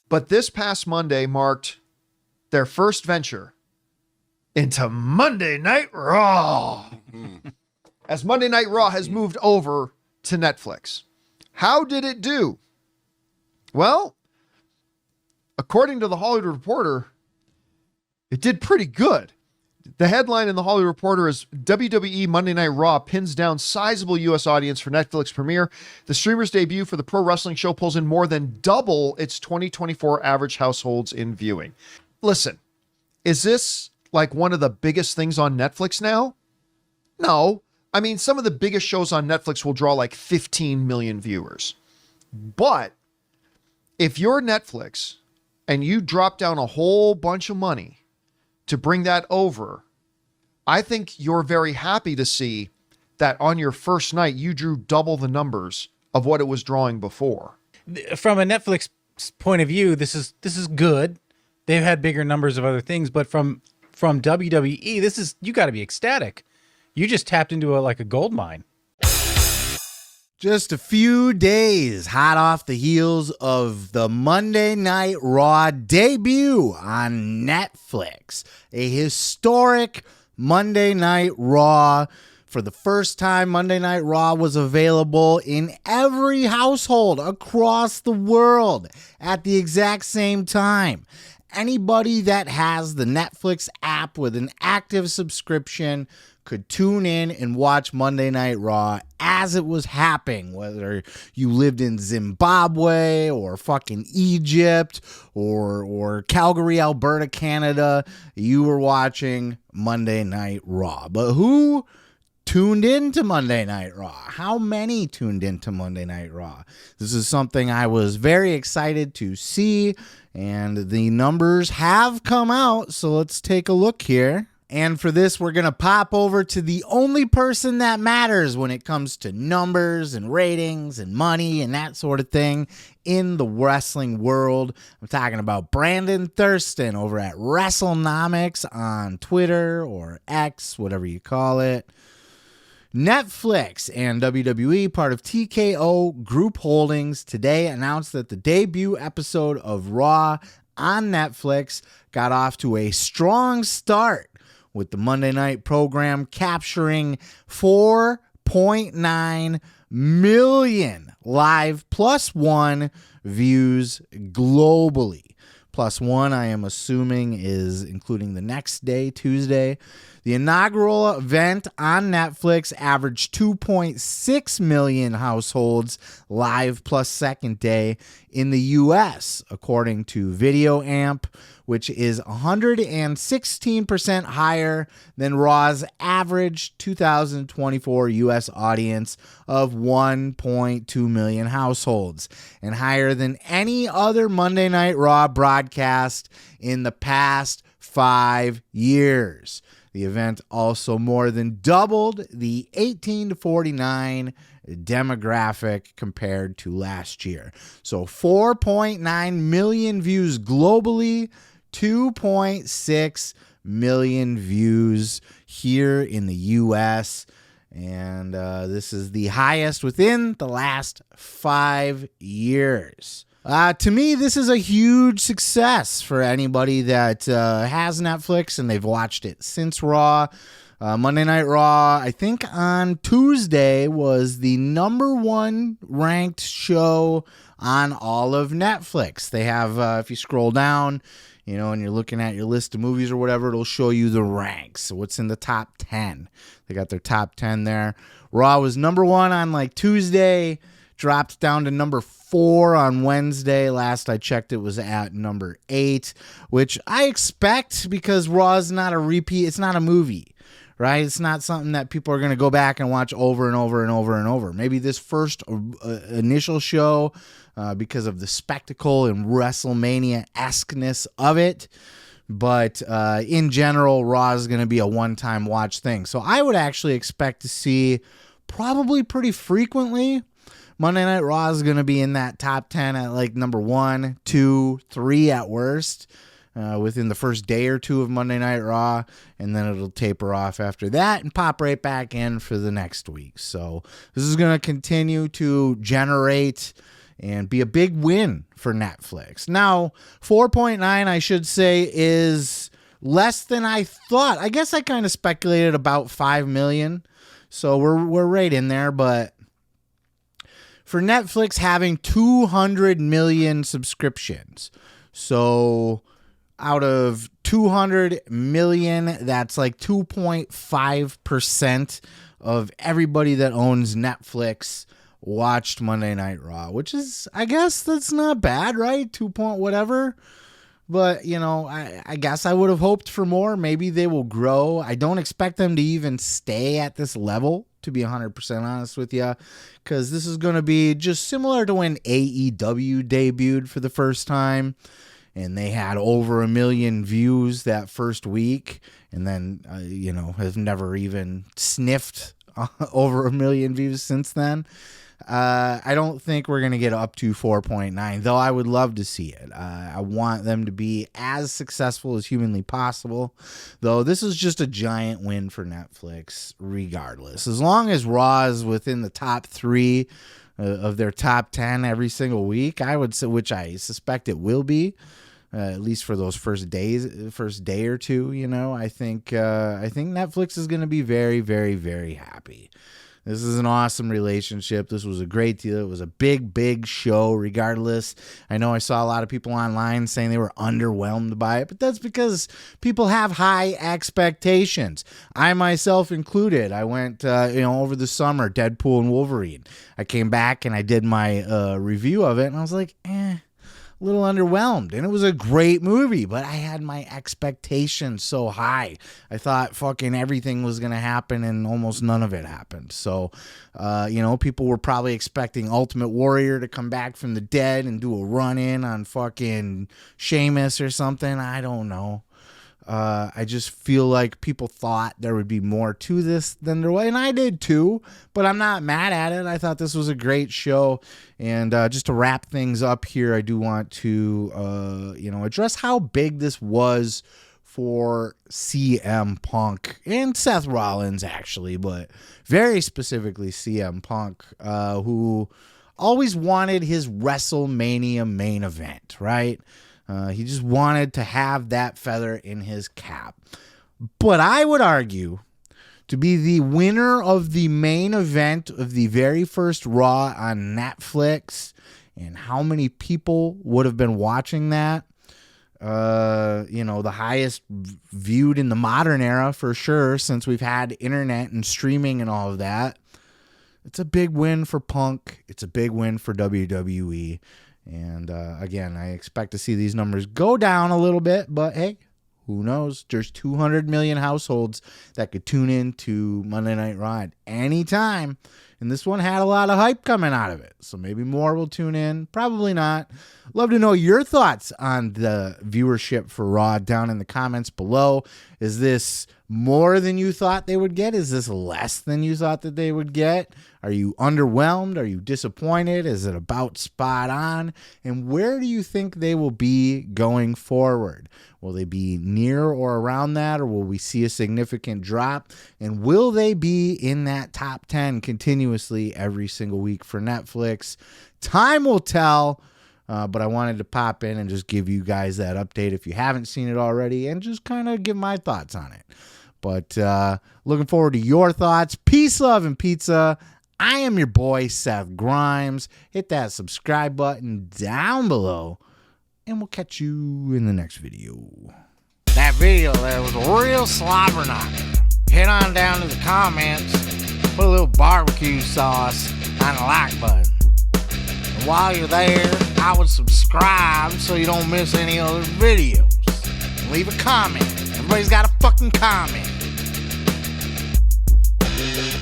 But this past Monday marked their first venture into Monday Night Raw. As Monday Night Raw has moved over to Netflix. How did it do? Well, according to the Hollywood Reporter, it did pretty good. The headline in the Hollywood Reporter is WWE Monday Night Raw pins down sizable U.S. audience for Netflix premiere. The streamer's debut for the pro wrestling show pulls in more than double its 2024 average households in viewing. Listen, is this like one of the biggest things on Netflix now? No. I mean, some of the biggest shows on Netflix will draw like 15 million viewers. But if you're Netflix and you drop down a whole bunch of money to bring that over, I think you're very happy to see that on your first night, you drew double the numbers of what it was drawing before. From a Netflix point of view, this is good. They've had bigger numbers of other things, but from WWE, you got to be ecstatic. You just tapped into a gold mine. Just a few days hot off the heels of the Monday Night Raw debut on Netflix. A historic Monday Night Raw. For the first time, Monday Night Raw was available in every household across the world at the exact same time. Anybody that has the Netflix app with an active subscription could tune in and watch Monday Night Raw as it was happening, whether you lived in Zimbabwe or fucking Egypt or Calgary, Alberta, Canada. You were watching Monday Night Raw. But who tuned into Monday Night Raw? How many tuned into Monday Night Raw? This is something I was very excited to see, and the numbers have come out, so let's take a look here. And for this, we're going to pop over to the only person that matters when it comes to numbers and ratings and money and that sort of thing in the wrestling world. I'm talking about Brandon Thurston over at Wrestlenomics on Twitter or X, whatever you call it. Netflix and WWE, part of TKO Group Holdings, today announced that the debut episode of Raw on Netflix got off to a strong start, with the Monday night program capturing 4.9 million live +1 views globally. +1, I am assuming, is including the next day, Tuesday. The inaugural event on Netflix averaged 2.6 million households live plus second day in the U.S., according to Video Amp, which is 116% higher than Raw's average 2024 U.S. audience of 1.2 million households, and higher than any other Monday Night Raw broadcast in the past 5 years. The event also more than doubled the 18 to 49 demographic compared to last year. So 4.9 million views globally, 2.6 million views here in the U.S., and this is the highest within the last 5 years. To me, this is a huge success for anybody that has Netflix and they've watched it since Raw. Monday Night Raw, I think on Tuesday, was the #1 ranked show on all of Netflix. They have, if you scroll down, and you're looking at your list of movies or whatever, it'll show you the ranks. So what's in the top 10? They got their top 10 there. Raw was #1 on Tuesday, dropped down to #4 on Wednesday. Last I checked, it was at #8, which I expect because Raw is not a repeat. It's not a movie, right? It's not something that people are going to go back and watch over and over and over and over. Maybe this first initial show, because of the spectacle and WrestleMania-esqueness of it. But in general, Raw is going to be a one-time watch thing. So I would actually expect to see probably pretty frequently Monday Night Raw is going to be in that top 10 at #1, 2, 3 at worst within the first day or two of Monday Night Raw, and then it'll taper off after that and pop right back in for the next week. So this is going to continue to generate and be a big win for Netflix. Now, 4.9, I should say, is less than I thought. I guess I kind of speculated about 5 million. So we're right in there, but for Netflix having 200 million subscriptions, so out of 200 million, that's like 2.5% of everybody that owns Netflix watched Monday Night Raw, which is, I guess that's not bad, right? 2 point whatever. But, you know, I guess I would have hoped for more. Maybe they will grow. I don't expect them to even stay at this level, to be 100% honest with you, because this is going to be just similar to when AEW debuted for the first time, and they had over 1 million views that first week, and then, you know, have never even sniffed over 1 million views since then. I don't think we're going to get up to 4.9, though I would love to see it. I want them to be as successful as humanly possible, though this is just a giant win for Netflix regardless. As long as Raw is within the top 3 of their top 10 every single week, I would say, which I suspect it will be, at least for those first day or two, you know, I think Netflix is going to be very, very, very happy. This is an awesome relationship. This was a great deal. It was a big, big show regardless. I know I saw a lot of people online saying they were underwhelmed by it, but that's because people have high expectations. I myself included. I went, over the summer, Deadpool and Wolverine. I came back and I did my review of it, and I was like, a little underwhelmed. And it was a great movie, but I had my expectations so high. I thought fucking everything was going to happen, and almost none of it happened. So, people were probably expecting Ultimate Warrior to come back from the dead and do a run-in on fucking Sheamus or something. I don't know. I just feel like people thought there would be more to this than there was, and I did too, but I'm not mad at it. I thought this was a great show, and just to wrap things up here, I do want to, address how big this was for CM Punk and Seth Rollins, actually, but very specifically CM Punk, who always wanted his WrestleMania main event, right? He just wanted to have that feather in his cap. But I would argue to be the winner of the main event of the very first Raw on Netflix, and how many people would have been watching that. The highest viewed in the modern era for sure, since we've had internet and streaming and all of that. It's a big win for Punk. It's a big win for WWE. And again, I expect to see these numbers go down a little bit, but hey, who knows? There's 200 million households that could tune in to Monday Night Raw at any time. And this one had a lot of hype coming out of it. So maybe more will tune in. Probably not. Love to know your thoughts on the viewership for Raw down in the comments below. Is this more than you thought they would get? Is this less than you thought that they would get? Are you underwhelmed? Are you disappointed? Is it about spot on? And where do you think they will be going forward? Will they be near or around that, or will we see a significant drop? And will they be in that top 10 continuously every single week for Netflix? Time will tell, but I wanted to pop in and just give you guys that update if you haven't seen it already, and just kind of give my thoughts on it. But looking forward to your thoughts. Peace, love, and pizza. I am your boy, Seth Grimes. Hit that subscribe button down below, and we'll catch you in the next video. That video there was a real slobber knocker. Head on down to the comments, put a little barbecue sauce on the like button. And while you're there, I would subscribe so you don't miss any other videos. And leave a comment. Everybody's got a fucking comment.